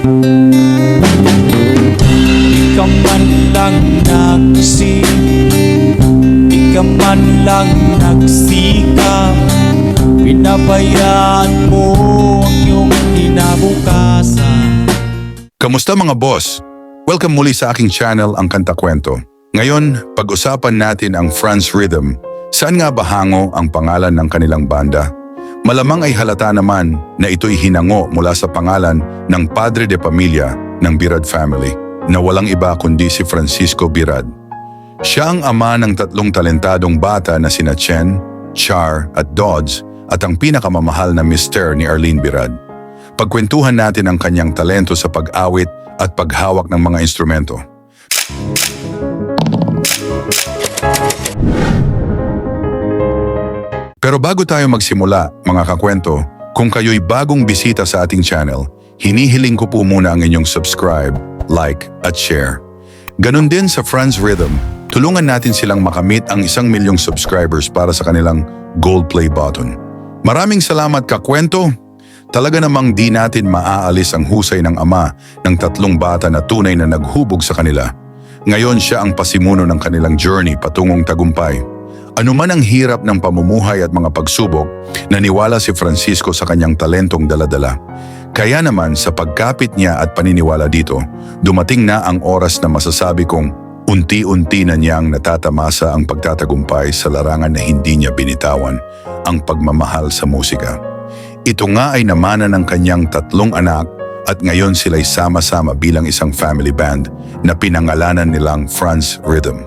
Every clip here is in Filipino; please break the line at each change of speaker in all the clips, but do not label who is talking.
Di ka man lang nagising, di ka man lang nagsikap, pinabayaan mo ang iyong kinabukasan.
Kamusta mga boss? Welcome muli sa aking channel, Ang Kanta Kwento. Ngayon, pag-usapan natin ang France Rhythm. Saan nga ba hango ang pangalan ng kanilang banda? Malamang ay halata naman na ito'y hinango mula sa pangalan ng Padre de Pamilya ng Birad family, na walang iba kundi si Francisco Birad. Siya ang ama ng tatlong talentadong bata na sina Chen, Char at Dodds, at ang pinakamamahal na mister ni Arlene Birad. Pagkwentuhan natin ang kanyang talento sa pag-awit at paghawak ng mga instrumento. Pero bago tayo magsimula, mga kakwento, kung kayo'y bagong bisita sa ating channel, hinihiling ko po muna ang inyong subscribe, like, at share. Ganon din sa France Rhythm, tulungan natin silang makamit ang 1 milyong subscribers para sa kanilang gold play button. Maraming salamat kakwento! Talaga namang di natin maaalis ang husay ng ama ng tatlong bata na tunay na naghubog sa kanila. Ngayon siya ang pasimuno ng kanilang journey patungong tagumpay. Ano man ang hirap ng pamumuhay at mga pagsubok, naniwala si Francisco sa kanyang talentong daladala. Kaya naman sa pagkapit niya at paniniwala dito, dumating na ang oras na masasabi kong unti-unti na niyang natatamasa ang pagtatagumpay sa larangan na hindi niya binitawan, ang pagmamahal sa musika. Ito nga ay namana ng kanyang tatlong anak at ngayon sila'y sama-sama bilang isang family band na pinangalanan nilang France Rhythm.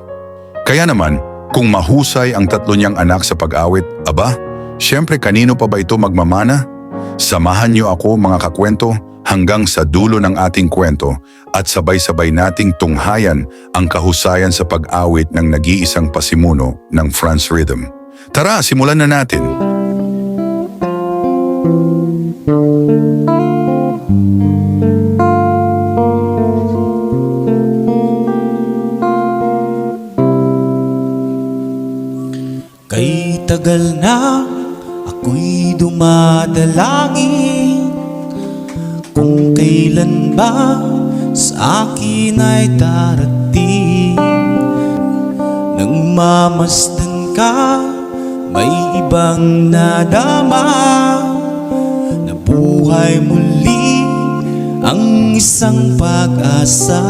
Kaya naman, kung mahusay ang tatlo niyang anak sa pag-awit, aba, syempre kanino pa ba ito magmamana? Samahan niyo ako mga kakwento hanggang sa dulo ng ating kwento at sabay-sabay nating tunghayan ang kahusayan sa pag-awit ng nag-iisang pasimuno ng France Rhythm. Tara, simulan na natin!
Kay tagal na ako'y dumadalangin kung kailan ba sa akin ay darating. Nang mamasdan ka, may ibang nadama, na buhay muli ang isang pag-asa.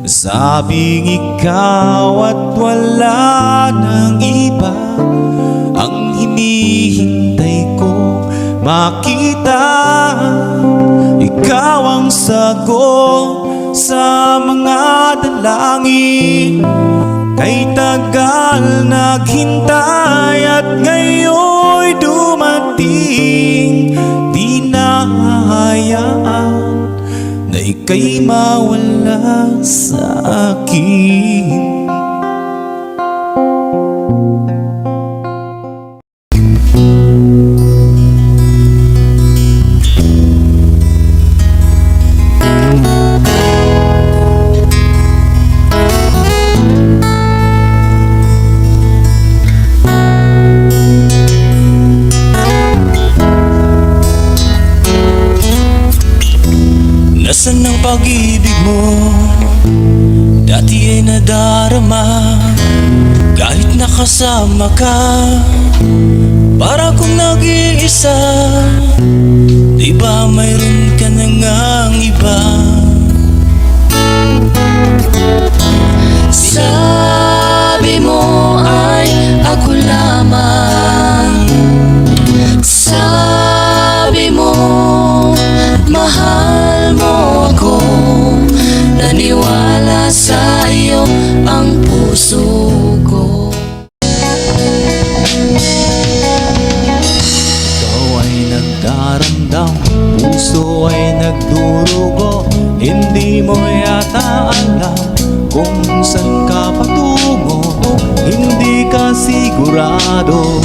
Sabing ikaw at wala ng iba ang hinihintay ko makita. Ikaw ang sagot sa mga dalangin. Kay tagal naghintay at ngayon'y dumating. Di na hahayaan na ika'y mawala sa akin. Nasaan ang pag-ibig mo? Dati ay nadarama kahit nakasama ka. Para kung nag-iisa, di ba mayroon ka na ngang iba?
Sabi mo ay ako lamang. Sabi mo mahal mo ako. Naniwala sa iyo ang puso ko.
Ikaw ay nagdaramdam, puso ay nagdurugo. Hindi mo yata alam kung saan ka patungo. Hindi ka sigurado,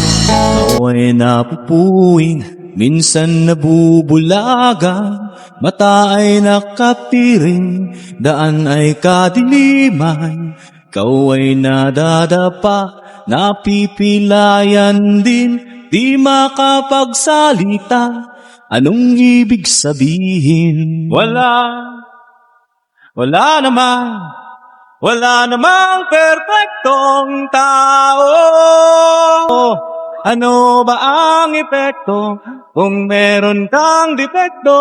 ikaw ay napupuwing, minsan nabubulaga. Mata ay nakapiring, daan ay kadiliman. Ikaw ay nadadapa, napipilayan din, di makapagsalita. Anong ibig sabihin? Wala namang perpektong tao. Ano ba ang epekto kung meron kang depekto?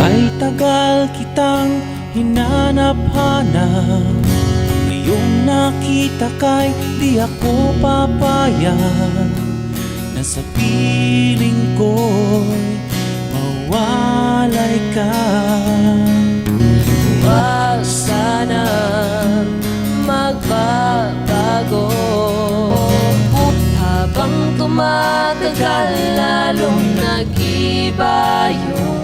Kay tagal kitang hinanap-hanap, ngayong nakita kay di ako papayag na sa piling ko'y mawalay ka.
Huwag sana magbabago. Habang tumatagal, lalong nag-iba yung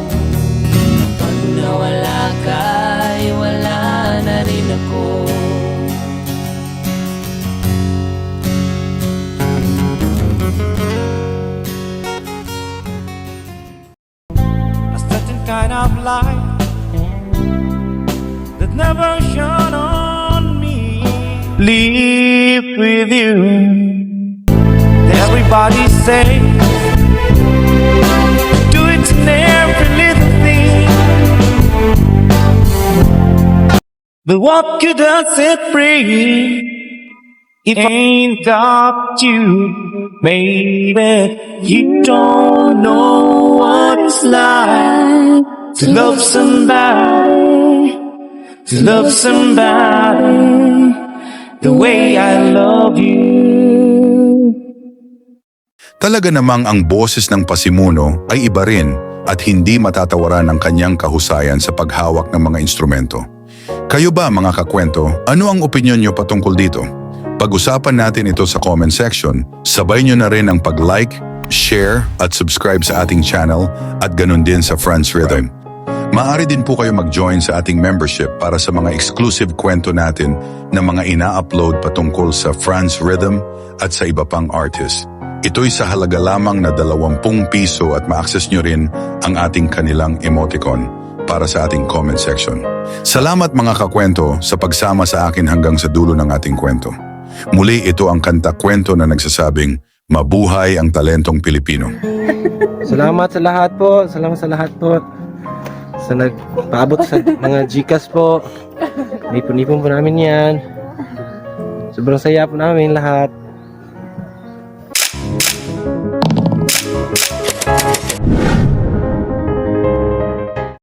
pag nawala ka'y wala na rin ako.
A certain kind of light that never shone on me. Live with you. Everybody say, do it in every little thing. But what could I set free? It ain't up to you, baby. You don't know what it's like to love somebody, the way I love you.
Talaga namang ang boses ng pasimuno ay iba rin at hindi matatawaran ng kanyang kahusayan sa paghawak ng mga instrumento. Kayo ba mga kakwento, ano ang opinyon nyo patungkol dito? Pag-usapan natin ito sa comment section. Sabay nyo na rin ang pag-like, share at subscribe sa ating channel at ganun din sa Franz Rhythm. Maaari din po kayo mag-join sa ating membership para sa mga exclusive kwento natin na mga ina-upload patungkol sa Franz Rhythm at sa iba pang artists. Ito'y sa halaga lamang na 20 piso at ma-access nyo rin ang ating kanilang emoticon para sa ating comment section. Salamat mga kakwento sa pagsama sa akin hanggang sa dulo ng ating kwento. Muli ito ang kanta kwento na nagsasabing, mabuhay ang talentong Pilipino.
Salamat sa lahat po. Salamat sa lahat po. Sa nagpaabot sa mga Gcash po. Nipon-nipon po namin yan. Sobrang saya po namin lahat.